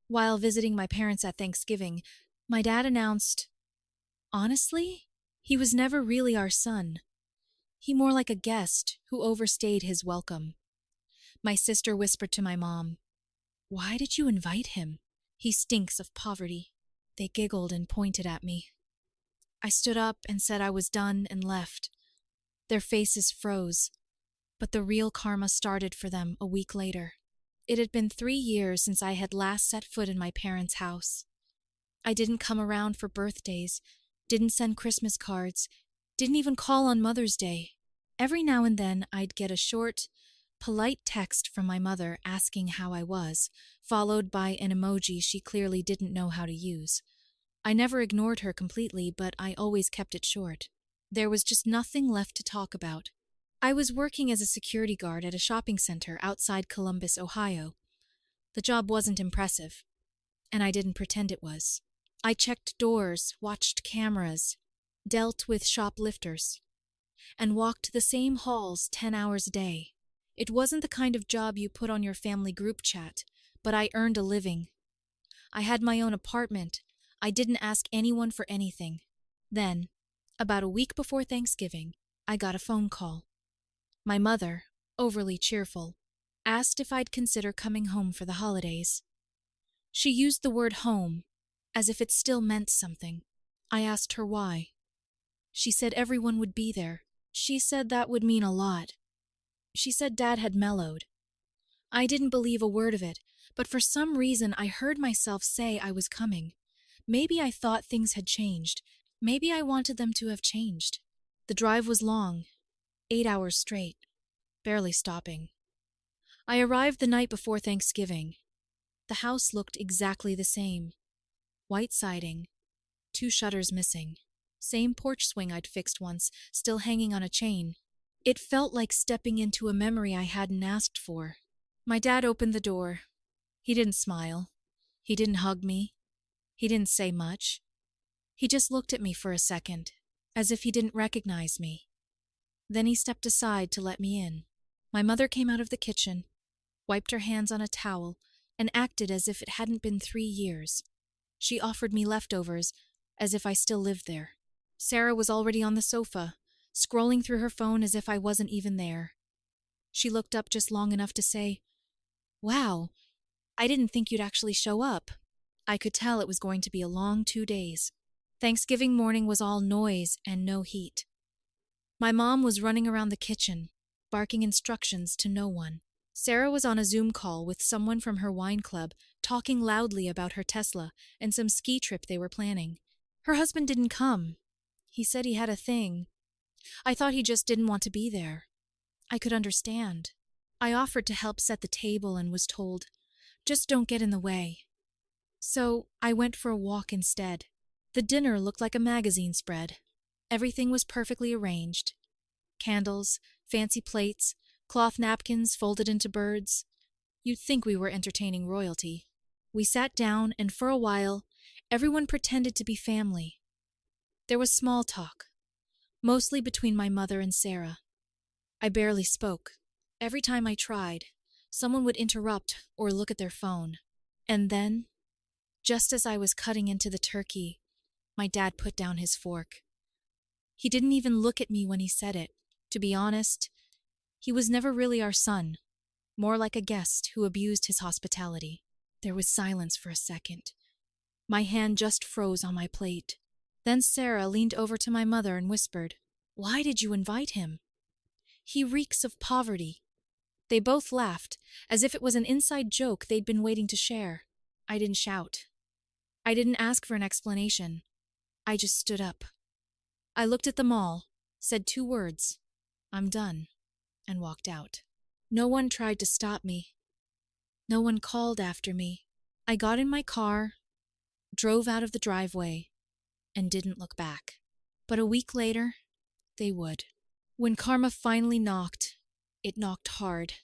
While visiting my parents at Thanksgiving, my dad announced, honestly, he was never really our son. He more like a guest who overstayed his welcome. My sister whispered to my mom, "Why did you invite him? He stinks of poverty." They giggled and pointed at me. I stood up and said I was done and left. Their faces froze, but the real karma started for them a week later. It had been 3 years since I had last set foot in my parents' house. I didn't come around for birthdays, didn't send Christmas cards, didn't even call on Mother's Day. Every now and then I'd get a short, polite text from my mother asking how I was, followed by an emoji she clearly didn't know how to use. I never ignored her completely, but I always kept it short. There was just nothing left to talk about. I was working as a security guard at a shopping center outside Columbus, Ohio. The job wasn't impressive, and I didn't pretend it was. I checked doors, watched cameras, dealt with shoplifters, and walked the same halls 10 hours a day. It wasn't the kind of job you put on your family group chat, but I earned a living. I had my own apartment. I didn't ask anyone for anything. Then, about a week before Thanksgiving, I got a phone call. My mother, overly cheerful, asked if I'd consider coming home for the holidays. She used the word home, as if it still meant something. I asked her why. She said everyone would be there. She said that would mean a lot. She said Dad had mellowed. I didn't believe a word of it, but for some reason I heard myself say I was coming. Maybe I thought things had changed. Maybe I wanted them to have changed. The drive was long, 8 hours straight, barely stopping. I arrived the night before Thanksgiving. The house looked exactly the same. White siding, 2 shutters missing. Same porch swing I'd fixed once, still hanging on a chain. It felt like stepping into a memory I hadn't asked for. My dad opened the door. He didn't smile. He didn't hug me. He didn't say much. He just looked at me for a second, as if he didn't recognize me. Then he stepped aside to let me in. My mother came out of the kitchen, wiped her hands on a towel, and acted as if it hadn't been 3 years. She offered me leftovers, as if I still lived there. Sarah was already on the sofa, scrolling through her phone as if I wasn't even there. She looked up just long enough to say, "Wow, I didn't think you'd actually show up." I could tell it was going to be a long 2 days. Thanksgiving morning was all noise and no heat. My mom was running around the kitchen, barking instructions to no one. Sarah was on a Zoom call with someone from her wine club, talking loudly about her Tesla and some ski trip they were planning. Her husband didn't come. He said he had a thing. I thought he just didn't want to be there. I could understand. I offered to help set the table and was told, "Just don't get in the way." So I went for a walk instead. The dinner looked like a magazine spread. Everything was perfectly arranged. Candles, fancy plates, cloth napkins folded into birds. You'd think we were entertaining royalty. We sat down, and for a while, everyone pretended to be family. There was small talk, mostly between my mother and Sarah. I barely spoke. Every time I tried, someone would interrupt or look at their phone. And then, just as I was cutting into the turkey, my dad put down his fork. He didn't even look at me when he said it. To be honest, he was never really our son, more like a guest who abused his hospitality. There was silence for a second. My hand just froze on my plate. Then Sarah leaned over to my mother and whispered, "Why did you invite him? He reeks of poverty." They both laughed, as if it was an inside joke they'd been waiting to share. I didn't shout. I didn't ask for an explanation. I just stood up. I looked at them all, said 2 words, "I'm done," and walked out. No one tried to stop me. No one called after me. I got in my car, drove out of the driveway, and didn't look back. But a week later, they would. When karma finally knocked, it knocked hard,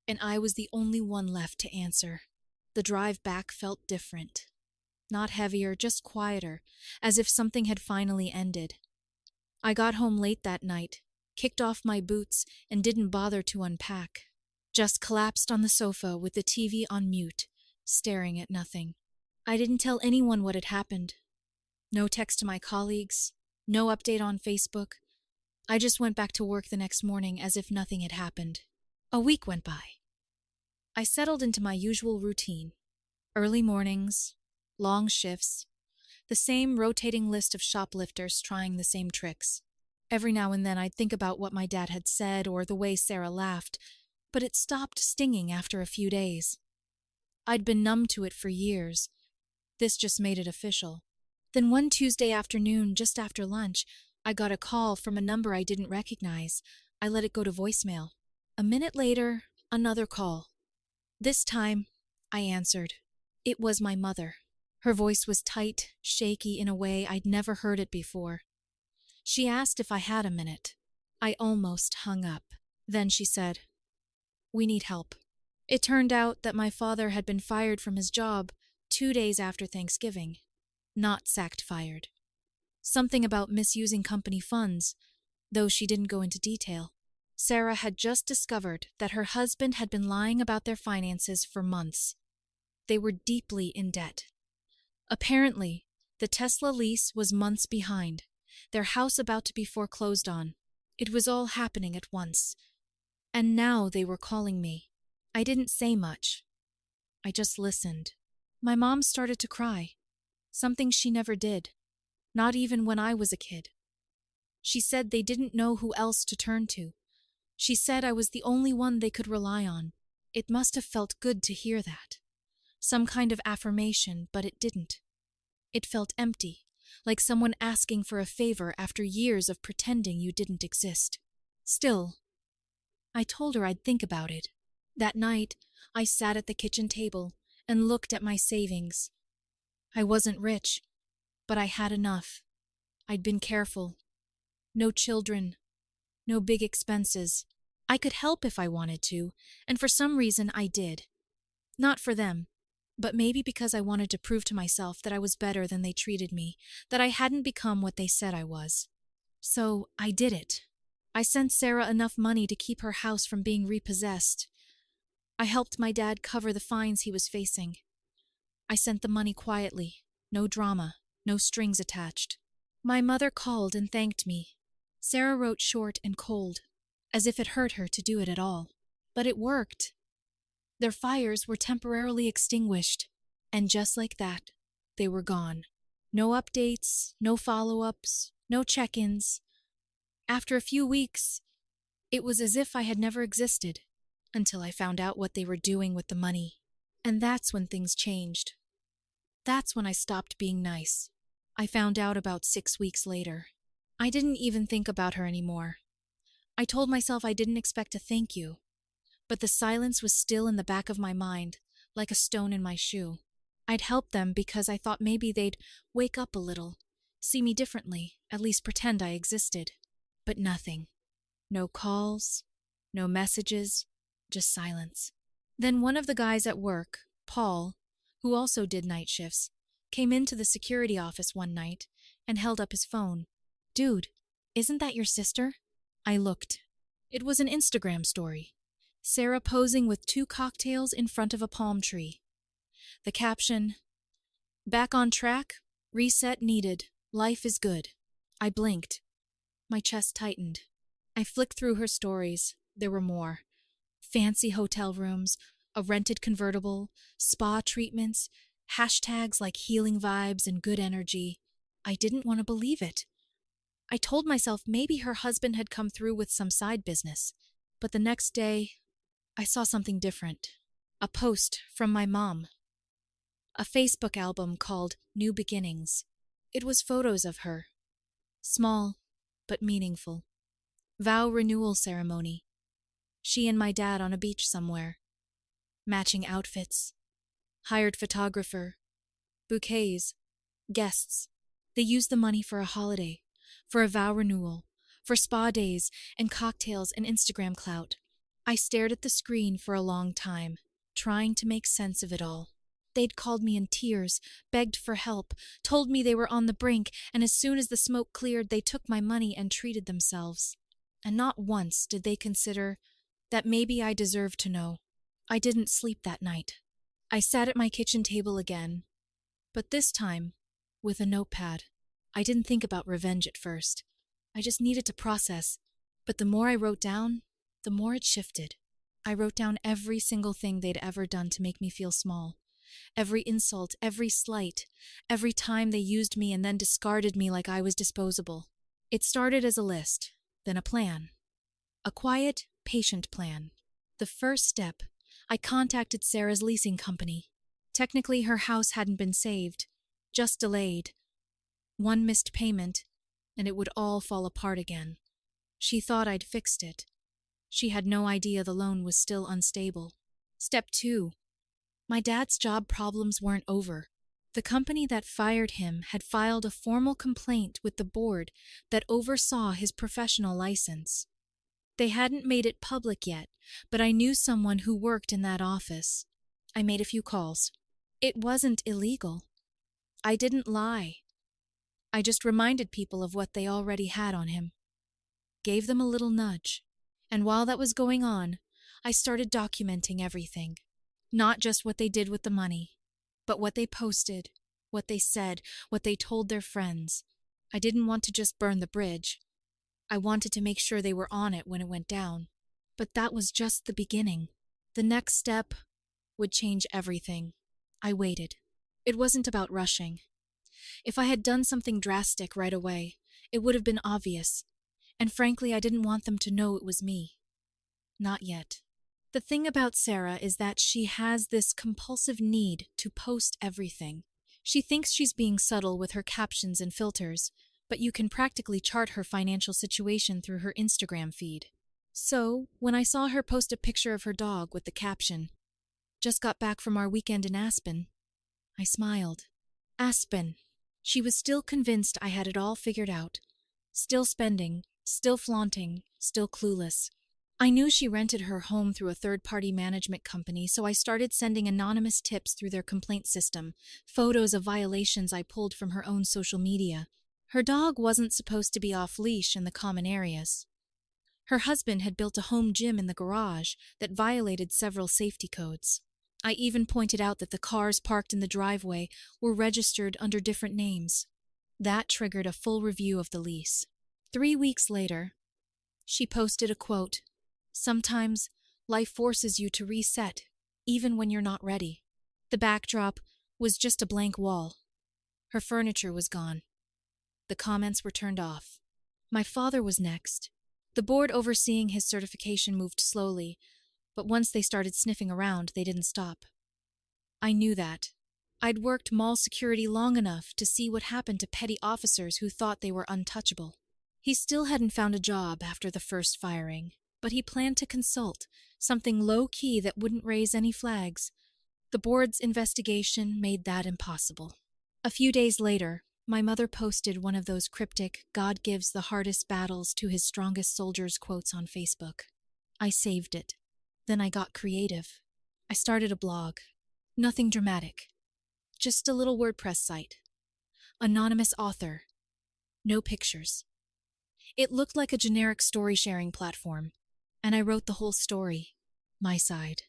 and I was the only one left to answer. The drive back felt different. Not heavier, just quieter, as if something had finally ended. I got home late that night, kicked off my boots, and didn't bother to unpack. Just collapsed on the sofa with the TV on mute, staring at nothing. I didn't tell anyone what had happened. No text to my colleagues, no update on Facebook. I just went back to work the next morning as if nothing had happened. A week went by. I settled into my usual routine. Early mornings, long shifts, the same rotating list of shoplifters trying the same tricks. Every now and then I'd think about what my dad had said or the way Sarah laughed, but it stopped stinging after a few days. I'd been numb to it for years. This just made it official. Then one Tuesday afternoon, just after lunch, I got a call from a number I didn't recognize. I let it go to voicemail. A minute later, another call. This time, I answered. It was my mother. Her voice was tight, shaky in a way I'd never heard it before. She asked if I had a minute. I almost hung up. Then she said, "We need help." It turned out that my father had been fired from his job 2 days after Thanksgiving. Not sacked fired. Something about misusing company funds, though she didn't go into detail. Sarah had just discovered that her husband had been lying about their finances for months. They were deeply in debt. Apparently, the Tesla lease was months behind, their house about to be foreclosed on. It was all happening at once. And now they were calling me. I didn't say much. I just listened. My mom started to cry. Something she never did. Not even when I was a kid. She said they didn't know who else to turn to. She said I was the only one they could rely on. It must have felt good to hear that. Some kind of affirmation, but it didn't. It felt empty, like someone asking for a favor after years of pretending you didn't exist. Still, I told her I'd think about it. That night, I sat at the kitchen table and looked at my savings. I wasn't rich, but I had enough. I'd been careful. No children. No big expenses. I could help if I wanted to, and for some reason I did. Not for them, but maybe because I wanted to prove to myself that I was better than they treated me, that I hadn't become what they said I was. So I did it. I sent Sarah enough money to keep her house from being repossessed. I helped my dad cover the fines he was facing. I sent the money quietly, no drama, no strings attached. My mother called and thanked me. Sarah wrote short and cold, as if it hurt her to do it at all. But it worked. Their fires were temporarily extinguished, and just like that, they were gone. No updates, no follow-ups, no check-ins. After a few weeks, it was as if I had never existed, until I found out what they were doing with the money. And that's when things changed. That's when I stopped being nice. I found out about 6 weeks later. I didn't even think about her anymore. I told myself I didn't expect a thank you, but the silence was still in the back of my mind, like a stone in my shoe. I'd help them because I thought maybe they'd wake up a little, see me differently, at least pretend I existed. But nothing. No calls, no messages, just silence. Then one of the guys at work, Paul, who also did night shifts, came into the security office one night and held up his phone. "Dude, isn't that your sister?" I looked. It was an Instagram story. Sarah posing with 2 cocktails in front of a palm tree. The caption, "Back on track, reset needed, life is good." I blinked. My chest tightened. I flicked through her stories. There were more. Fancy hotel rooms, a rented convertible, spa treatments, hashtags like healing vibes and good energy. I didn't want to believe it. I told myself maybe her husband had come through with some side business. But the next day, I saw something different. A post from my mom. A Facebook album called New Beginnings. It was photos of her. Small, but meaningful. Vow renewal ceremony. She and my dad on a beach somewhere. Matching outfits. Hired photographer. Bouquets. Guests. They used the money for a holiday. For a vow renewal. For spa days and cocktails and Instagram clout. I stared at the screen for a long time, trying to make sense of it all. They'd called me in tears, begged for help, told me they were on the brink, and as soon as the smoke cleared, they took my money and treated themselves. And not once did they consider that maybe I deserved to know. I didn't sleep that night. I sat at my kitchen table again. But this time, with a notepad. I didn't think about revenge at first. I just needed to process. But the more I wrote down, the more it shifted. I wrote down every single thing they'd ever done to make me feel small. Every insult, every slight, every time they used me and then discarded me like I was disposable. It started as a list, then a plan. A quiet, patient plan. The first step, I contacted Sarah's leasing company. Technically, her house hadn't been saved, just delayed. One missed payment, and it would all fall apart again. She thought I'd fixed it. She had no idea the loan was still unstable. Step 2. My dad's job problems weren't over. The company that fired him had filed a formal complaint with the board that oversaw his professional license. They hadn't made it public yet, but I knew someone who worked in that office. I made a few calls. It wasn't illegal. I didn't lie. I just reminded people of what they already had on him. Gave them a little nudge. And while that was going on, I started documenting everything. Not just what they did with the money, but what they posted, what they said, what they told their friends. I didn't want to just burn the bridge. I wanted to make sure they were on it when it went down. But that was just the beginning. The next step would change everything. I waited. It wasn't about rushing. If I had done something drastic right away, it would have been obvious. And frankly, I didn't want them to know it was me. Not yet. The thing about Sarah is that she has this compulsive need to post everything. She thinks she's being subtle with her captions and filters, but you can practically chart her financial situation through her Instagram feed. So, when I saw her post a picture of her dog with the caption, "Just got back from our weekend in Aspen," I smiled. Aspen. She was still convinced I had it all figured out. Still spending, still flaunting, still clueless. I knew she rented her home through a third-party management company, so I started sending anonymous tips through their complaint system, photos of violations I pulled from her own social media. Her dog wasn't supposed to be off-leash in the common areas. Her husband had built a home gym in the garage that violated several safety codes. I even pointed out that the cars parked in the driveway were registered under different names. That triggered a full review of the lease. 3 weeks later, she posted a quote, "Sometimes life forces you to reset, even when you're not ready." The backdrop was just a blank wall. Her furniture was gone. The comments were turned off. My father was next. The board overseeing his certification moved slowly, but once they started sniffing around, they didn't stop. I knew that. I'd worked mall security long enough to see what happened to petty officers who thought they were untouchable. He still hadn't found a job after the first firing, but he planned to consult, something low-key that wouldn't raise any flags. The board's investigation made that impossible. A few days later, my mother posted one of those cryptic "God gives the hardest battles to his strongest soldiers" quotes on Facebook. I saved it. Then I got creative. I started a blog. Nothing dramatic. Just a little WordPress site. Anonymous author. No pictures. It looked like a generic story-sharing platform, and I wrote the whole story. My side.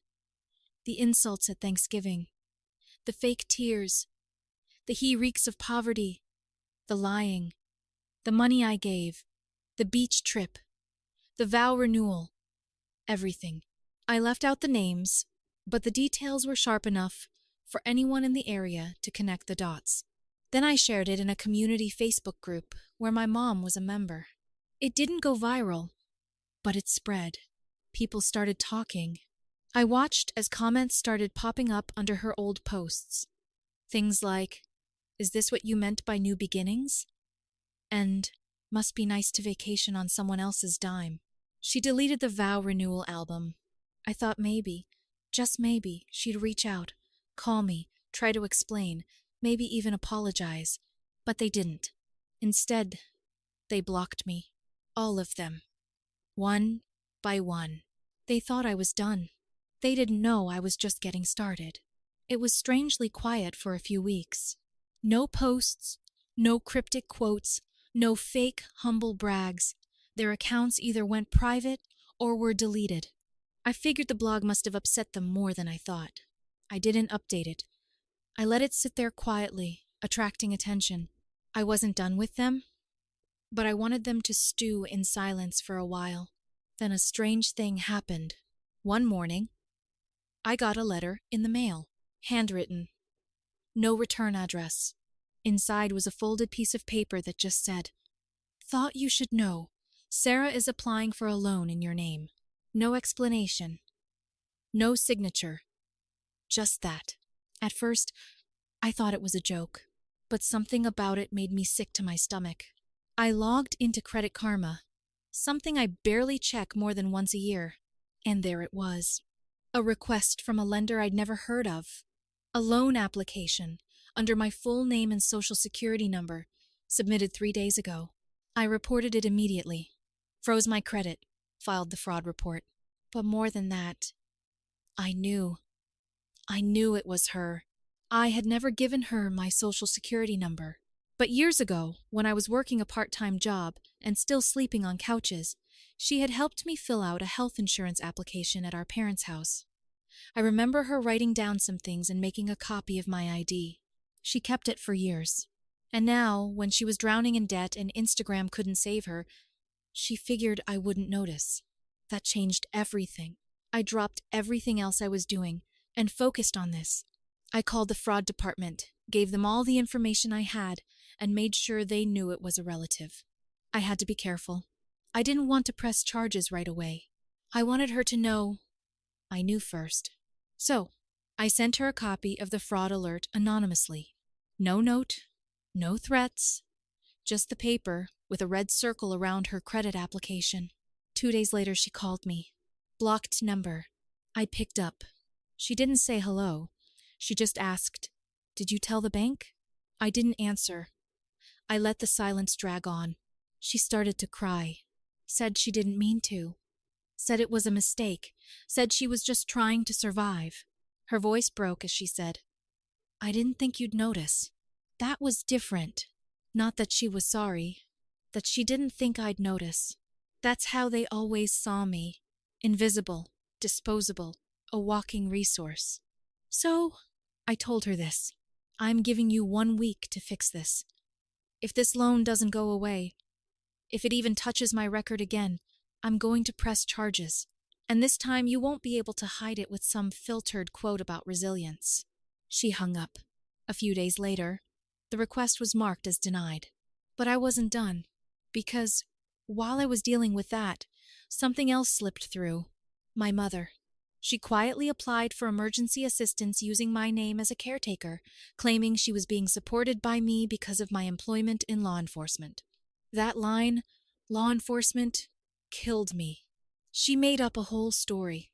The insults at Thanksgiving. The fake tears. The "he reeks of poverty." The lying. The money I gave. The beach trip. The vow renewal. Everything. I left out the names, but the details were sharp enough for anyone in the area to connect the dots. Then I shared it in a community Facebook group where my mom was a member. It didn't go viral, but it spread. People started talking. I watched as comments started popping up under her old posts. Things like, "Is this what you meant by new beginnings?" And "Must be nice to vacation on someone else's dime." She deleted the vow renewal album. I thought maybe, just maybe, she'd reach out, call me, try to explain, maybe even apologize. But they didn't. Instead, they blocked me. All of them. One by one. They thought I was done. They didn't know I was just getting started. It was strangely quiet for a few weeks. No posts, no cryptic quotes, no fake, humble brags. Their accounts either went private or were deleted. I figured the blog must have upset them more than I thought. I didn't update it. I let it sit there quietly, attracting attention. I wasn't done with them, but I wanted them to stew in silence for a while. Then a strange thing happened. One morning, I got a letter in the mail, handwritten, no return address. Inside was a folded piece of paper that just said, "Thought you should know. Sarah is applying for a loan in your name." No explanation. No signature. Just that. At first, I thought it was a joke, but something about it made me sick to my stomach. I logged into Credit Karma, something I barely check more than once a year, and there it was. A request from a lender I'd never heard of. A loan application, under my full name and social security number, submitted 3 days ago. I reported it immediately, froze my credit, filed the fraud report. But more than that, I knew. I knew it was her. I had never given her my social security number. But years ago, when I was working a part-time job and still sleeping on couches, she had helped me fill out a health insurance application at our parents' house. I remember her writing down some things and making a copy of my ID. She kept it for years. And now, when she was drowning in debt and Instagram couldn't save her, she figured I wouldn't notice. That changed everything. I dropped everything else I was doing and focused on this. I called the fraud department, gave them all the information I had, and made sure they knew it was a relative. I had to be careful. I didn't want to press charges right away. I wanted her to know I knew first. So, I sent her a copy of the fraud alert anonymously. No note, no threats, just the paper with a red circle around her credit application. 2 days later, she called me. Blocked number. I picked up. She didn't say hello. She just asked, "Did you tell the bank?" I didn't answer. I let the silence drag on. She started to cry. Said she didn't mean to. Said it was a mistake. Said she was just trying to survive. Her voice broke as she said, "I didn't think you'd notice." That was different. Not that she was sorry. That she didn't think I'd notice. That's how they always saw me. Invisible, disposable, a walking resource. So, I told her this. "I'm giving you 1 week to fix this. If this loan doesn't go away, if it even touches my record again, I'm going to press charges. And this time you won't be able to hide it with some filtered quote about resilience." She hung up. A few days later, the request was marked as denied. But I wasn't done, because while I was dealing with that, something else slipped through. My mother. She quietly applied for emergency assistance using my name as a caretaker, claiming she was being supported by me because of my employment in law enforcement. That line, law enforcement, killed me. She made up a whole story.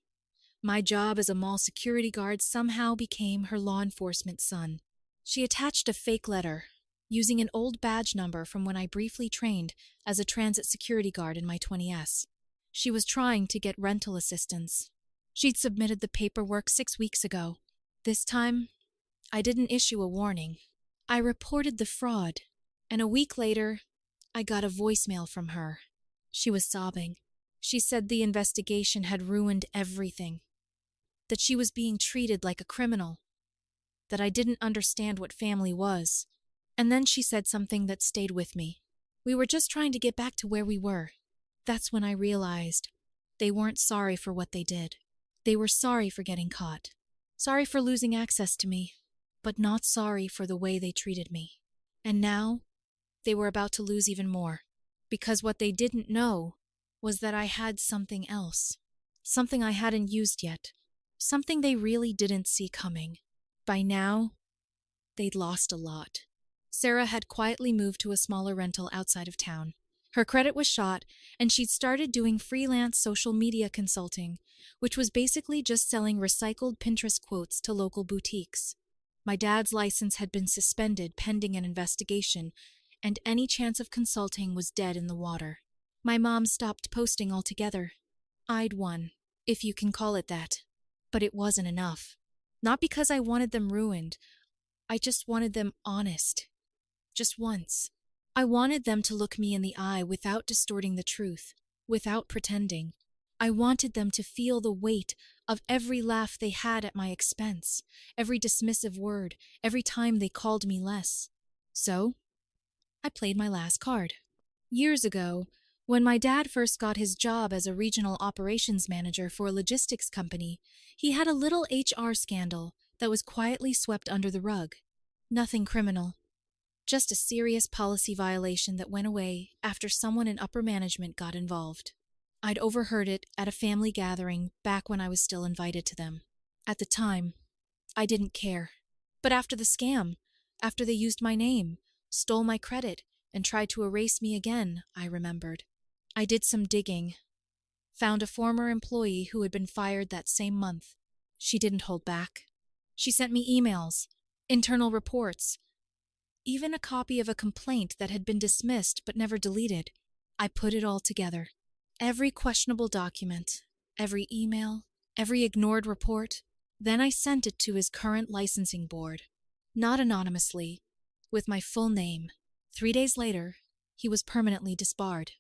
My job as a mall security guard somehow became her law enforcement son. She attached a fake letter, using an old badge number from when I briefly trained as a transit security guard in my 20s. She was trying to get rental assistance. She'd submitted the paperwork 6 weeks ago. This time, I didn't issue a warning. I reported the fraud, and a week later, I got a voicemail from her. She was sobbing. She said the investigation had ruined everything, that she was being treated like a criminal, that I didn't understand what family was. And then she said something that stayed with me. We were just trying to get back to where we were. That's when I realized they weren't sorry for what they did. They were sorry for getting caught, sorry for losing access to me, but not sorry for the way they treated me. And now, they were about to lose even more, because what they didn't know was that I had something else, something I hadn't used yet, something they really didn't see coming. By now, they'd lost a lot. Sarah had quietly moved to a smaller rental outside of town. Her credit was shot, and she'd started doing freelance social media consulting, which was basically just selling recycled Pinterest quotes to local boutiques. My dad's license had been suspended pending an investigation, and any chance of consulting was dead in the water. My mom stopped posting altogether. I'd won, if you can call it that. But it wasn't enough. Not because I wanted them ruined. I just wanted them honest. Just once. I wanted them to look me in the eye without distorting the truth, without pretending. I wanted them to feel the weight of every laugh they had at my expense, every dismissive word, every time they called me less. So, I played my last card. Years ago, when my dad first got his job as a regional operations manager for a logistics company, he had a little HR scandal that was quietly swept under the rug. Nothing criminal, just a serious policy violation that went away after someone in upper management got involved. I'd overheard it at a family gathering back when I was still invited to them. At the time, I didn't care. But after the scam, after they used my name, stole my credit, and tried to erase me again, I remembered. I did some digging, found a former employee who had been fired that same month. She didn't hold back. She sent me emails, internal reports, even a copy of a complaint that had been dismissed but never deleted. I put it all together. Every questionable document, every email, every ignored report. Then I sent it to his current licensing board. Not anonymously, with my full name. 3 days later, he was permanently disbarred.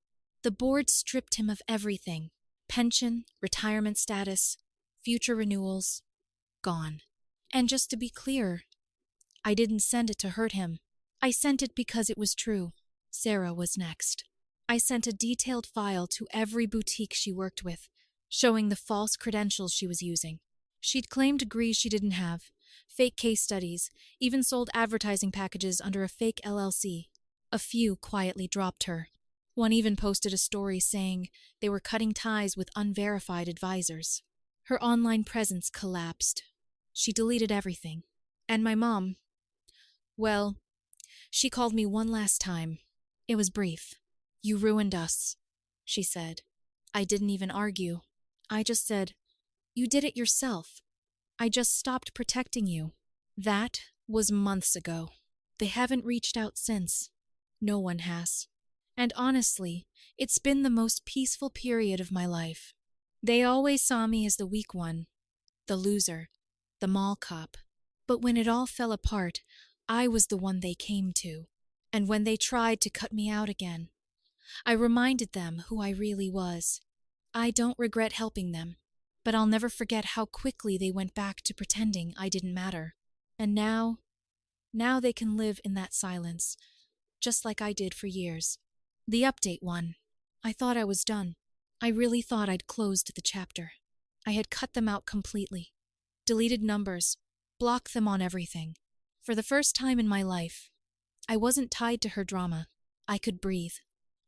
The board stripped him of everything: pension, retirement status, future renewals, gone. And just to be clear, I didn't send it to hurt him. I sent it because it was true. Sarah was next. I sent a detailed file to every boutique she worked with, showing the false credentials she was using. She'd claimed degrees she didn't have, fake case studies, even sold advertising packages under a fake LLC. A few quietly dropped her. One even posted a story saying they were cutting ties with unverified advisors. Her online presence collapsed. She deleted everything. And my mom, well, she called me one last time. It was brief. "You ruined us," she said. I didn't even argue. I just said, "You did it yourself. I just stopped protecting you." That was months ago. They haven't reached out since. No one has. And honestly, it's been the most peaceful period of my life. They always saw me as the weak one, the loser, the mall cop. But when it all fell apart, I was the one they came to. And when they tried to cut me out again, I reminded them who I really was. I don't regret helping them, but I'll never forget how quickly they went back to pretending I didn't matter. And now they can live in that silence, just like I did for years. The update one. I thought I was done. I really thought I'd closed the chapter. I had cut them out completely, deleted numbers, blocked them on everything. For the first time in my life, I wasn't tied to her drama. I could breathe.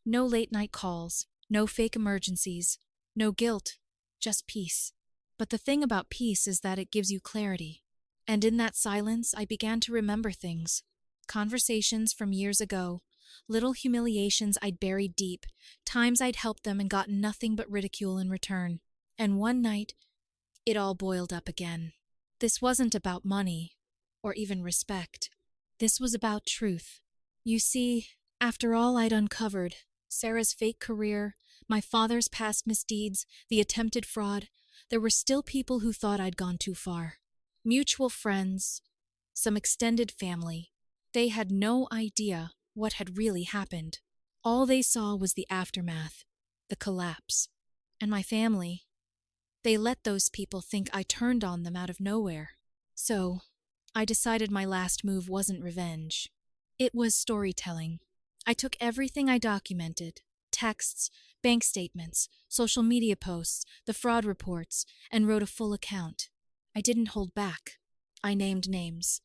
No late-night calls, no fake emergencies, no guilt, just peace. But the thing about peace is that it gives you clarity. And in that silence, I began to remember things. Conversations from years ago, little humiliations I'd buried deep, times I'd helped them and gotten nothing but ridicule in return. And one night, it all boiled up again. This wasn't about money, or even respect. This was about truth. You see, after all I'd uncovered, Sarah's fake career, my father's past misdeeds, the attempted fraud, there were still people who thought I'd gone too far. Mutual friends, some extended family. They had no idea what had really happened. All they saw was the aftermath, the collapse. And my family, they let those people think I turned on them out of nowhere. So, I decided my last move wasn't revenge. It was storytelling. I took everything I documented, texts, bank statements, social media posts, the fraud reports, and wrote a full account. I didn't hold back. I named names.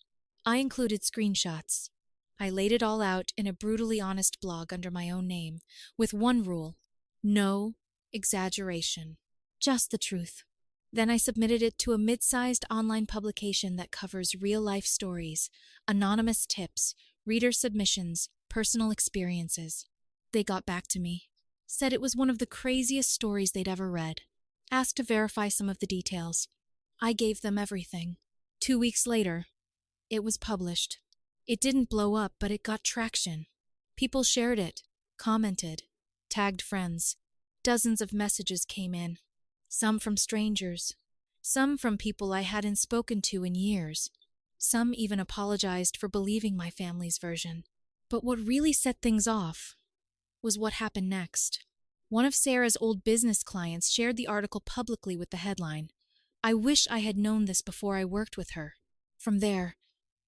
I included screenshots. I laid it all out in a brutally honest blog under my own name, with one rule: no exaggeration, just the truth. Then I submitted it to a mid-sized online publication that covers real-life stories, anonymous tips, reader submissions, personal experiences. They got back to me, said it was one of the craziest stories they'd ever read, asked to verify some of the details. I gave them everything. 2 weeks later, it was published. It didn't blow up, but it got traction. People shared it, commented, tagged friends. Dozens of messages came in, some from strangers, some from people I hadn't spoken to in years. Some even apologized for believing my family's version. But what really set things off was what happened next. One of Sarah's old business clients shared the article publicly with the headline, "I wish I had known this before I worked with her." From there,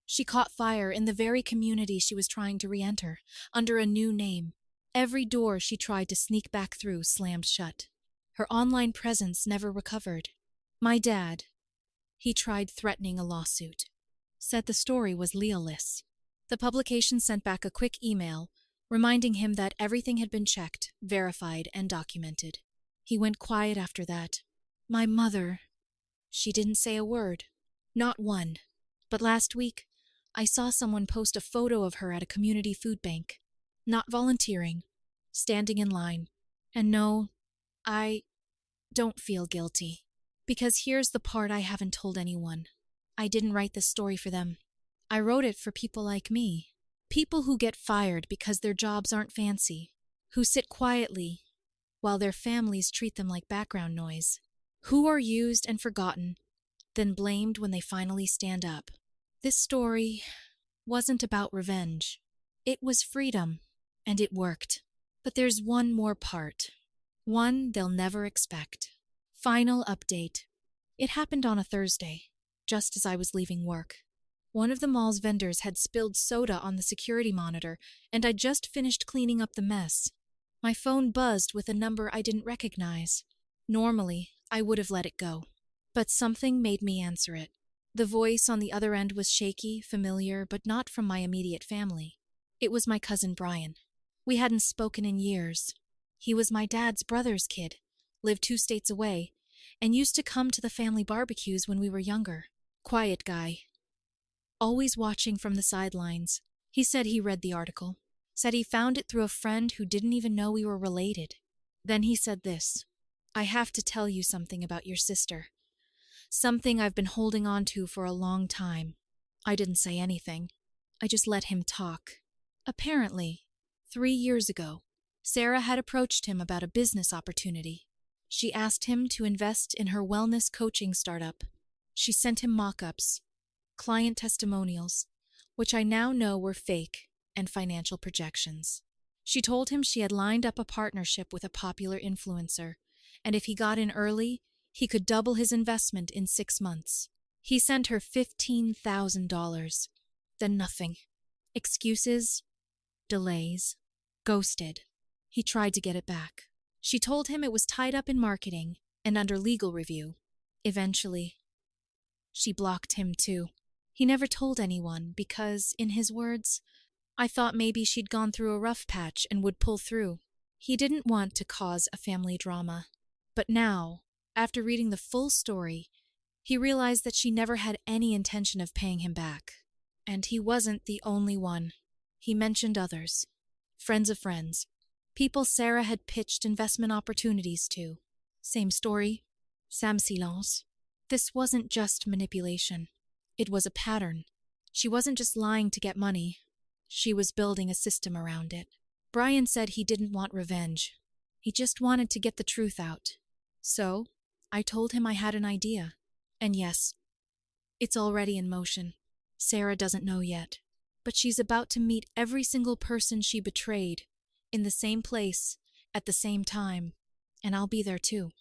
she caught fire in the very community she was trying to re-enter, under a new name. Every door she tried to sneak back through slammed shut. Her online presence never recovered. My dad, he tried threatening a lawsuit, said the story was lealless. The publication sent back a quick email reminding him that everything had been checked, verified, and documented. He went quiet after that. My mother, she didn't say a word. Not one. But last week, I saw someone post a photo of her at a community food bank. Not volunteering, standing in line. And no, I don't feel guilty. Because here's the part I haven't told anyone. I didn't write this story for them. I wrote it for people like me. People who get fired because their jobs aren't fancy. Who sit quietly while their families treat them like background noise. Who are used and forgotten, then blamed when they finally stand up. This story wasn't about revenge. It was freedom, and it worked. But there's one more part. One they'll never expect. Final update. It happened on a Thursday, just as I was leaving work. One of the mall's vendors had spilled soda on the security monitor, and I'd just finished cleaning up the mess. My phone buzzed with a number I didn't recognize. Normally, I would have let it go. But something made me answer it. The voice on the other end was shaky, familiar, but not from my immediate family. It was my cousin Brian. We hadn't spoken in years. He was my dad's brother's kid, lived 2 states away, and used to come to the family barbecues when we were younger. Quiet guy. Always watching from the sidelines. He said he read the article. Said he found it through a friend who didn't even know we were related. Then he said this, "I have to tell you something about your sister. Something I've been holding on to for a long time." I didn't say anything. I just let him talk. Apparently, 3 years ago, Sarah had approached him about a business opportunity. She asked him to invest in her wellness coaching startup. She sent him mock-ups, client testimonials, which I now know were fake, and financial projections. She told him she had lined up a partnership with a popular influencer, and if he got in early, he could double his investment in 6 months. He sent her $15,000. Then nothing. Excuses, delays, ghosted. He tried to get it back. She told him it was tied up in marketing and under legal review. Eventually, she blocked him too. He never told anyone because, in his words, I thought maybe she'd gone through a rough patch and would pull through. He didn't want to cause a family drama. But now, after reading the full story, he realized that she never had any intention of paying him back. And he wasn't the only one. He mentioned others. Friends of friends. People Sarah had pitched investment opportunities to. Same story. Sam silence. This wasn't just manipulation. It was a pattern. She wasn't just lying to get money. She was building a system around it. Brian said he didn't want revenge. He just wanted to get the truth out. So, I told him I had an idea. And yes, it's already in motion. Sarah doesn't know yet. But she's about to meet every single person she betrayed, in the same place, at the same time. And I'll be there too.